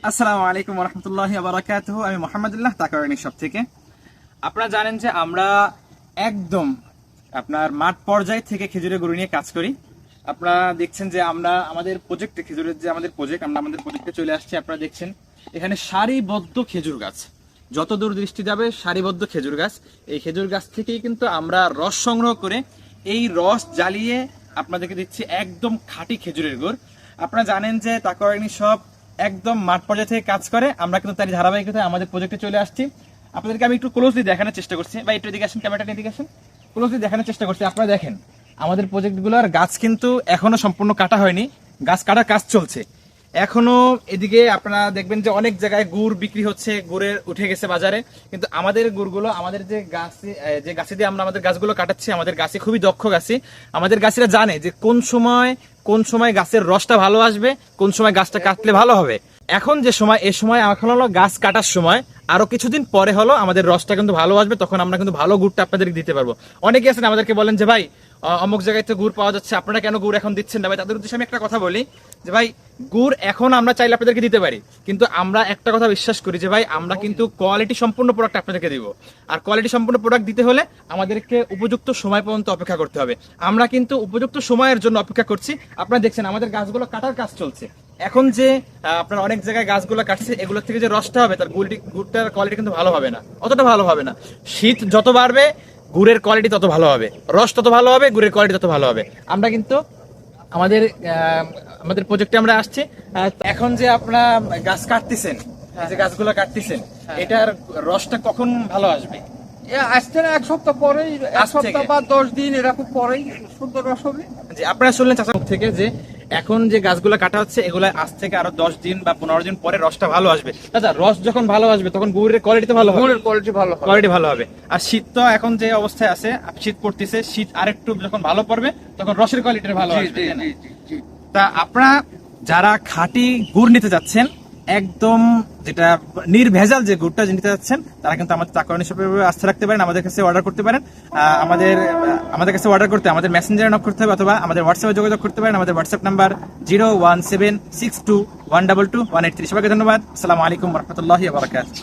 আসসালামু আলাইকুম ওয়া রাহমাতুল্লাহি ওয়া বারাকাতুহু। আমি মোহাম্মদুল্লাহ তাকাওয়ানি শপ থেকে। আপনারা জানেন যে আমরা একদম আপনার মাঠ পর্যায় থেকে খেজুরের গরু নিয়ে কাজ করি। আপনারা দেখছেন যে আমরা আমাদের প্রজেক্টে খেজুরের যে আমাদের প্রজেক্ট, আমরা আমাদের প্রজেক্টে চলে আসছি। আপনারা দেখছেন এখানে সারিবদ্ধ খেজুর গাছ, যত দূর দৃষ্টি যাবে সারিবদ্ধ খেজুর গাছ। এই খেজুর গাছ থেকেই কিন্তু আমরা রস সংগ্রহ করে এই রস জ্বালিয়ে আপনাদেরকে দিচ্ছি একদম খাঁটি খেজুরের গুড়। আপনারা জানেন যে তাকাওয়ানি শপ একদম মাঠ পর্যায়ে থেকে কাজ করে। আমরা কিন্তু তারই ধারাবাহিকতায় আমাদের প্রজেক্টে চলে আসছি। আপনাদেরকে আমি একটু ক্লোজলি দেখানোর চেষ্টা করছি, বা একটু এদিকে আসেন, ক্যামেরাটা এদিকে আসেন, ক্লোজলি দেখানোর চেষ্টা করছি। আপনারা দেখেন আমাদের প্রজেক্টগুলোর গাছ কিন্তু এখনো সম্পূর্ণ কাটা হয়নি, গাছ কাটার কাজ চলছে এখনো। এদিকে আপনারা দেখবেন যে অনেক জায়গায় গুড় বিক্রি হচ্ছে, গুড়ের উঠে গেছে বাজারে, কিন্তু আমাদের গুড়গুলো, আমাদের যে গাছে দিয়ে আমরা আমাদের গাছগুলো কাটাচ্ছি, আমাদের গাছে খুবই দক্ষ গাছি। আমাদের গাছেরা জানে যে কোন সময় গাছের রসটা ভালো আসবে, কোন সময় গাছটা কাটলে ভালো হবে। এখন যে সময়, এ সময় এখন হলো গাছ কাটার সময়। আরো কিছুদিন পরে হলো আমাদের রসটা কিন্তু ভালো আসবে, তখন আমরা কিন্তু ভালো গুড়টা আপনাদেরকে দিতে পারবো। অনেকে আছেন আমাদেরকে বলেন যে ভাই অমুক জায়গায় তো গুড় পাওয়া যাচ্ছে, আপনারা কেন গুড় এখন দিচ্ছেন না? ভাই তাদের উদ্দেশ্যে আমি একটা কথা বলি যে ভাই গুড় এখন আমরা চাইলে আপনাদেরকে দিতে পারি, কিন্তু আমরা একটা কথা বিশ্বাস করি যে ভাই আমরা কিন্তু কোয়ালিটি সম্পূর্ণ প্রোডাক্ট আপনাদেরকে দিব। আর কোয়ালিটি সম্পূর্ণ প্রোডাক্ট দিতে হলে আমাদেরকে উপযুক্ত সময় পর্যন্ত অপেক্ষা করতে হবে। আমরা কিন্তু উপযুক্ত সময়ের জন্য অপেক্ষা করছি। আপনারা দেখছেন আমাদের গাছগুলো কাটার কাজ চলছে। এখন যে আপনার অনেক জায়গায় গাছগুলো কাটছে, এগুলোর থেকে যে রসটা হবে তার গুড়টার কোয়ালিটি কিন্তু ভালো হবে না, অতটা ভালো হবে না। শীত যত বাড়বে গুড়ের কোয়ালিটি তত ভালো হবে, রস তত ভালো হবে, গুড়ের কোয়ালিটি তত ভালো হবে। আমরা কিন্তু আমাদের প্রজেক্টে আমরা আসছি। এখন যে আপনারা গাছ কাটতেছেন, যে গাছগুলো কাটতেছেন, এটার রসটা কখন ভালো আসবে? আসছে না, এক সপ্তাহ পরেই, এক সপ্তাহ বা 10 দিন এরকম পরেই সুন্দর রস হবে। যে আপনারা শুনলেন চাচার মুখ থেকে যে এখন যে গাছগুলো কাটা হচ্ছে, এগুলো আজ থেকে আরো 10 দিন বা 15 দিন পরে রসটা ভালো আসবে। দাদা রস যখন ভালো আসবে তখন গুড়ের কোয়ালিটি তো ভালো হবে, গুড়ের কোয়ালিটি ভালো হবে, কোয়ালিটি ভালো হবে। আর শীত তো এখন যে অবস্থায় আছে, শীত পড়তেছে, শীত আরেকটু যখন ভালো পড়বে তখন রসের কোয়ালিটি ভালো আসবে। তা আপনারা যারা খাঁটি গুড় নিতে যাচ্ছেন, একদম যেটা নির্ভেজাল যে গুড়টা নিতে যাচ্ছেন, তারা কিন্তু আমাদের তাকাওয়ানি শপে আস্থা রাখতে পারেন, আমাদের কাছে অর্ডার করতে পারেন। আমাদের কাছে অর্ডার করতে আমাদের মেসেঞ্জারে নক করতে হবে, অথবা আমাদের হোয়াটসঅ্যাপে যোগাযোগ করতে পারেন। আমাদের হোয়াটসঅ্যাপ নাম্বার 01762122183। সবাইকে ধন্যবাদ। আসসালামু আলাইকুম ওয়া রাহমাতুল্লাহি ওয়া বারাকাতুহু।